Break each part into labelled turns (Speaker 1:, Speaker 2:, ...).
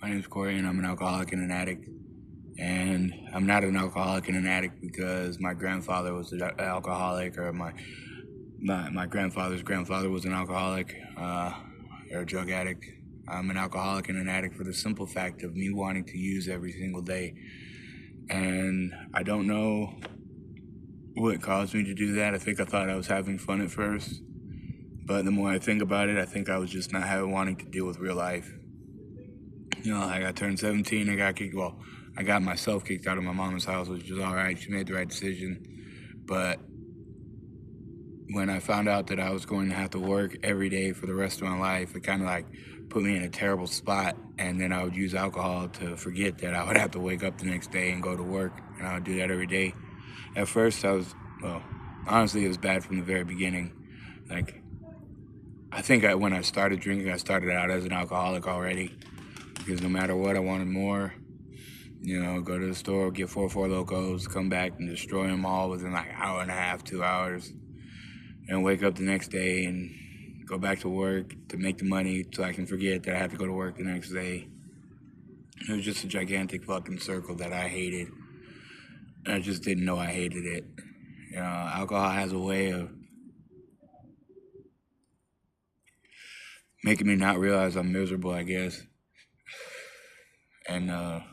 Speaker 1: My name's Corey, and I'm an alcoholic and an addict. And I'm not an alcoholic and an addict because my grandfather was an alcoholic, or my grandfather's grandfather was an alcoholic or a drug addict. I'm an alcoholic and an addict for the simple fact of me wanting to use every single day. And I don't know what caused me to do that. I think I thought I was having fun at first. But the more I think about it, I think I was just not wanting to deal with real life. You know, like I turned 17, I got myself kicked out of my mama's house, which was all right. She made the right decision. But when I found out that I was going to have to work every day for the rest of my life, it kind of like put me in a terrible spot. And then I would use alcohol to forget that I would have to wake up the next day and go to work. And I would do that every day. At first, honestly, it was bad from the very beginning. Like, I think when I started drinking, I started out as an alcoholic already. Because no matter what, I wanted more. You know, go to the store, get 4 Locos, come back and destroy them all within like an hour and a half, 2 hours, and wake up the next day and go back to work to make the money so I can forget that I have to go to work the next day. It was just a gigantic fucking circle that I hated. And I just didn't know I hated it. You know, alcohol has a way of making me not realize I'm miserable, I guess. And I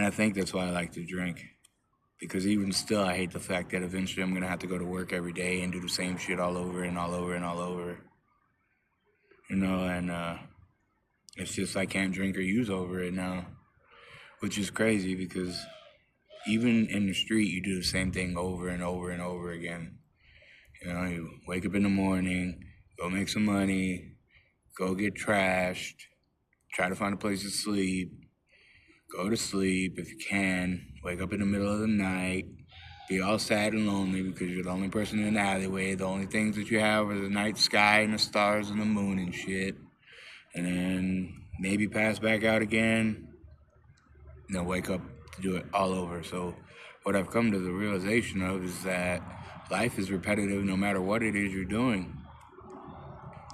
Speaker 1: think that's why I like to drink. Because even still, I hate the fact that eventually I'm going to have to go to work every day and do the same shit all over and all over and all over. You know, and it's just I can't drink or use over it now. Which is crazy because even in the street, you do the same thing over and over and over again. You know, you wake up in the morning, go make some money, go get trashed, try to find a place to sleep, go to sleep if you can, wake up in the middle of the night, be all sad and lonely because you're the only person in the alleyway. The only things that you have are the night sky and the stars and the moon and shit. And then maybe pass back out again, and then wake up to do it all over. So what I've come to the realization of is that life is repetitive no matter what it is you're doing.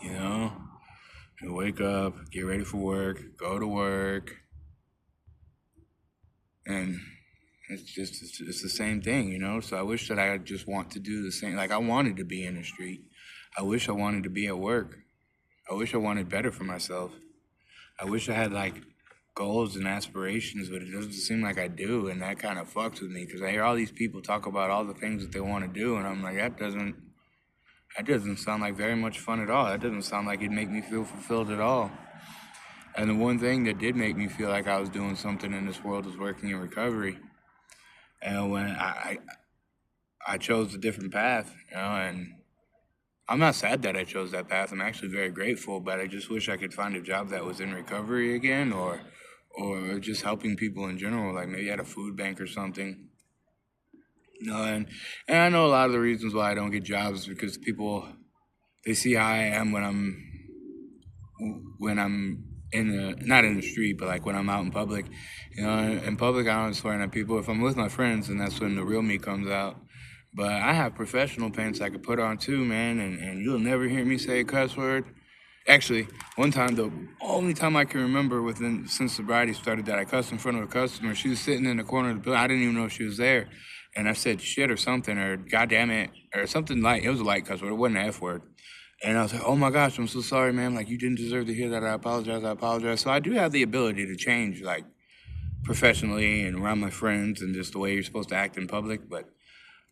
Speaker 1: You know? You wake up, get ready for work, go to work, and it's the same thing, you know? So I wish that I just want to do the same. Like, I wanted to be in the street. I wish I wanted to be at work. I wish I wanted better for myself. I wish I had, like, goals and aspirations, but it doesn't seem like I do, and that kind of fucks with me because I hear all these people talk about all the things that they want to do, and I'm like, that doesn't sound like very much fun at all. That doesn't sound like it'd make me feel fulfilled at all. And the one thing that did make me feel like I was doing something in this world was working in recovery. And when I chose a different path, you know, and I'm not sad that I chose that path. I'm actually very grateful, but I just wish I could find a job that was in recovery again, or just helping people in general, like maybe at a food bank or something. You know, and I know a lot of the reasons why I don't get jobs is because people, they see how I am when I'm not in the street, but like when I'm out in public. You know, in public, I don't swear at people. If I'm with my friends, then that's when the real me comes out. But I have professional pants I could put on too, man, and you'll never hear me say a cuss word. Actually, one time, the only time I can remember since sobriety started that I cussed in front of a customer, she was sitting in the corner of the building. I didn't even know she was there. And I said shit or something, or goddamn it, or something light. It was a light cuss word. It wasn't an F word. And I was like, oh my gosh, I'm so sorry, ma'am. Like, you didn't deserve to hear that. I apologize. So I do have the ability to change, like, professionally and around my friends and just the way you're supposed to act in public. But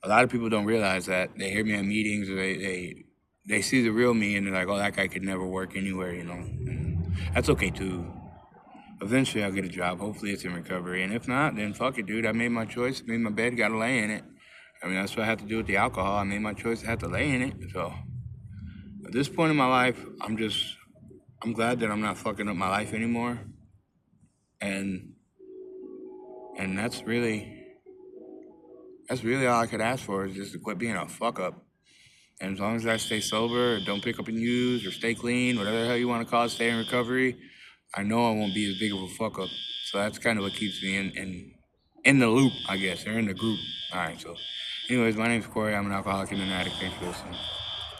Speaker 1: a lot of people don't realize that. They hear me at meetings, or they see the real me, and they're like, oh, that guy could never work anywhere, you know. And that's okay, too. Eventually, I'll get a job. Hopefully, it's in recovery. And if not, then fuck it, dude. I made my choice. Made my bed. Got to lay in it. I mean, that's what I have to do with the alcohol. I made my choice. I have to lay in it. So at this point in my life, I'm glad that I'm not fucking up my life anymore. And that's really all I could ask for, is just to quit being a fuck up. And as long as I stay sober, don't pick up and use, or stay clean, whatever the hell you want to call it, stay in recovery, I know I won't be as big of a fuck up. So that's kind of what keeps me in the loop, I guess, or in the group. All right, so anyways, my name's Corey. I'm an alcoholic and an addict. Thanks for listening.